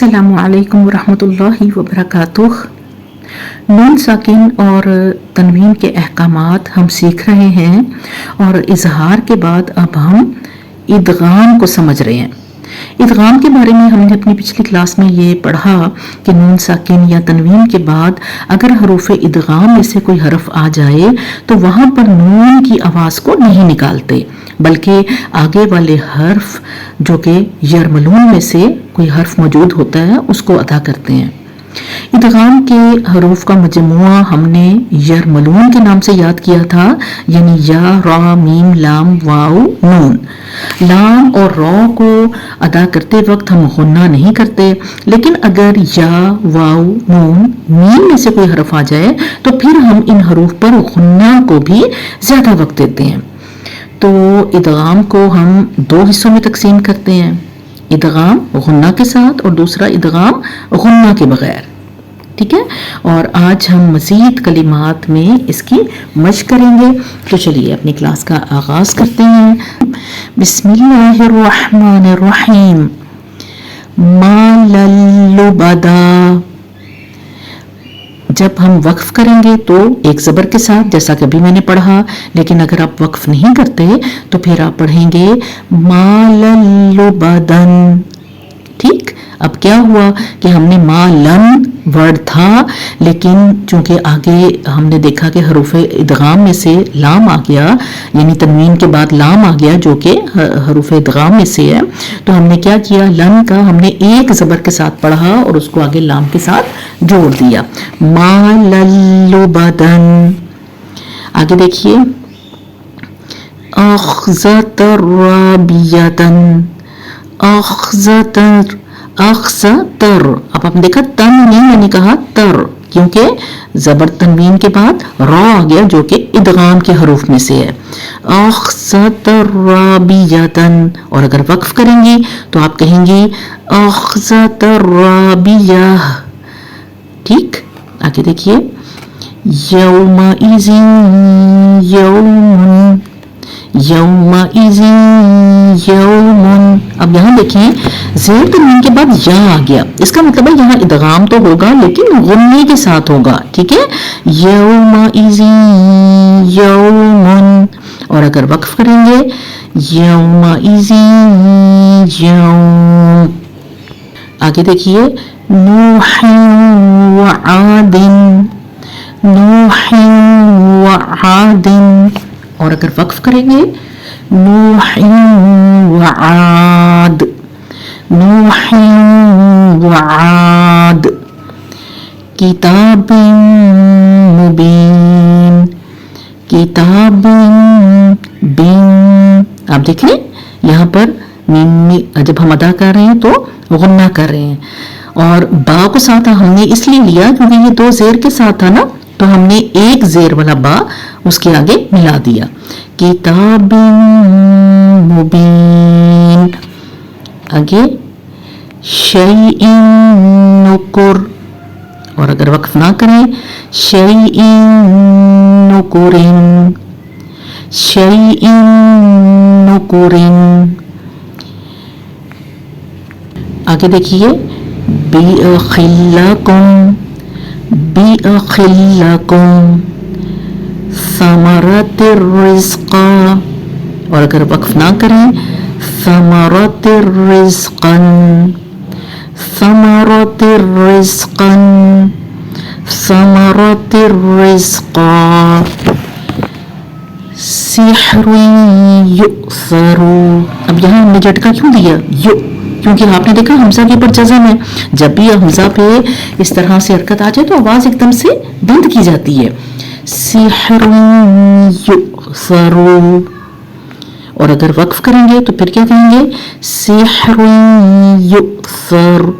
अस्सलामु अलैकुम वरहमतुल्लाहि वबरकातुह। नून साकिन और तनवीन के अहकामात हम सीख रहे हैं और इजहार के बाद अब हम इदगाम को समझ रहे हैं। इदगाम के बारे में हमने अपनी पिछली क्लास में ये पढ़ा कि नून साकिन या तनवीन के बाद अगर हरूफ इदगाम में से कोई हरफ आ जाए तो वहाँ पर नून की आवाज़ को नहीं निकालते, बल्कि आगे वाले हर्फ जो कि यरमलून में से कोई हर्फ मौजूद होता है उसको अदा करते हैं। इदगाम के हरूफ का मजमुआ हमने यरमलून के नाम से याद किया था, यानी या, रा, मीम, लाम, वाव, नून। लाम और रा को अदा करते वक्त हम गुन्ना नहीं करते, लेकिन अगर या, वाव, नून, मीम में से कोई हरफ आ जाए तो फिर हम इन हरूफ पर गुन्ना को भी ज्यादा वक्त देते हैं। तो इदगाम को हम दो हिस्सों में तकसीम करते हैं, इदगाम गुन्ना के साथ और दूसरा इदगाम गुन्ना के बगैर। ठीक है, और आज हम मज़ीद कलिमात में इसकी मश्क करेंगे। तो चलिए अपनी क्लास का आगाज़ करते हैं। बिस्मिल्लाहिर्रहमानिर्रहीम। मा लल्लुबदा। जब हम वक्फ करेंगे तो एक ज़बर के साथ, जैसा कि अभी मैंने पढ़ा, लेकिन अगर आप वक्फ नहीं करते तो फिर आप पढ़ेंगे मा लल्लुबदन। ठीक, अब क्या हुआ कि हमने मा लन वर्ड था, लेकिन चूंकि आगे हमने देखा कि हरूफ इदगाम में से लाम आ गया, यानी तनवीन के बाद लाम आ गया जो कि हरूफ इदगाम में से है, तो हमने क्या किया, लन का हमने एक ज़बर के साथ पढ़ा और उसको आगे लाम के साथ जोड़ दिया। मा लल्लुबदन। आगे देखिए, अख्ज़तर राबियतन। अख्ज़तर, अख्ज़तर। अब आपने देखा तन नहीं, मैंने कहा तर, क्योंकि ज़बर तनवीन के बाद रा आ गया जो कि इदगाम के हरूफ में से है। अख्ज़तर राबियतन। और अगर वक्फ करेंगी तो आप कहेंगी अख्ज़तर राबियह। ठीक, आगे देखिए, यौमइज़िन यौमुन। यौमइज़िन यौमुन। अब यहाँ देखें ज़ेर तनवीन के बाद या आ गया, इसका मतलब है यहाँ इदगाम तो होगा लेकिन गुन्ने के साथ होगा। ठीक है, यौमइज़िन यौमुन। और अगर वक्फ करेंगे यौमइज़िन यौम। आगे देखिए, नूहिन व आदिन। नूहिन व आदिन। और अगर वक्फ करेंगे नूहिन व आद। नूहिन व आद। किताबिन मुबीन। किताबिन बिन। आप देख लें यहाँ पर मीम जब हम अदा कर रहे हैं तो गुन्ना कर रहे हैं, और बा को साथ हमने इसलिए लिया क्योंकि ये दो जेर के साथ था ना, तो हमने एक जेर वाला बा उसके आगे मिला दिया। किताबिन मुबीन। आगे शैइन नुकुर। और अगर वक्फ ना करें शैइन नुकुरिन। शैइन नुकुरिन। आगे देखिए, बिअखिल्लकुम। बिअखिल्लकुम। समरतिर रिज़्क़ा। और अगर वक्फ ना करें समरतिर रिज़्क़न। समरतिर रिज़्क़न। समरतिर रिज़्क़ा। सिहरुन युसरू। अब यहाँ हमने झटका क्यों दिया, यु, क्योंकि आपने देखा हमजा के ऊपर जज़म है। जब भी हमजा पे इस तरह से हरकत आ जाए तो आवाज एकदम से बंद की जाती है। सिहरुन युसरू। और अगर वक्फ करेंगे तो फिर क्या कहेंगे, सिहरुन युसर।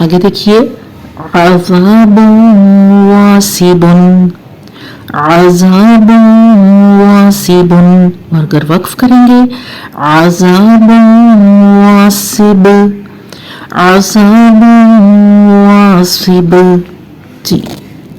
आगे देखिए, अज़ाबुन वासिबुन। अज़ाबुन वासिबुन। और अगर वक्फ करेंगे अज़ाबुन वासिब। अज़ाबुन वासिब। जी,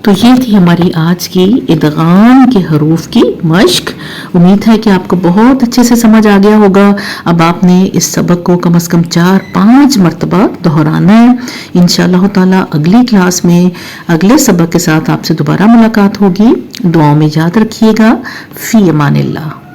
تو یہ تھی ہماری آج کی ادغام کے حروف کی مشق. امید ہے کہ آپ کو بہت اچھے سے سمجھ آ گیا ہوگا. اب آپ نے اس سبق کو کم از کم 4-5 مرتبہ دہرانا ہے. انشاءاللہ تعالی اگلی کلاس میں اگلے سبق کے ساتھ آپ سے دوبارہ ملاقات ہوگی. دعاؤں میں یاد رکھیے گا. فی امان اللہ.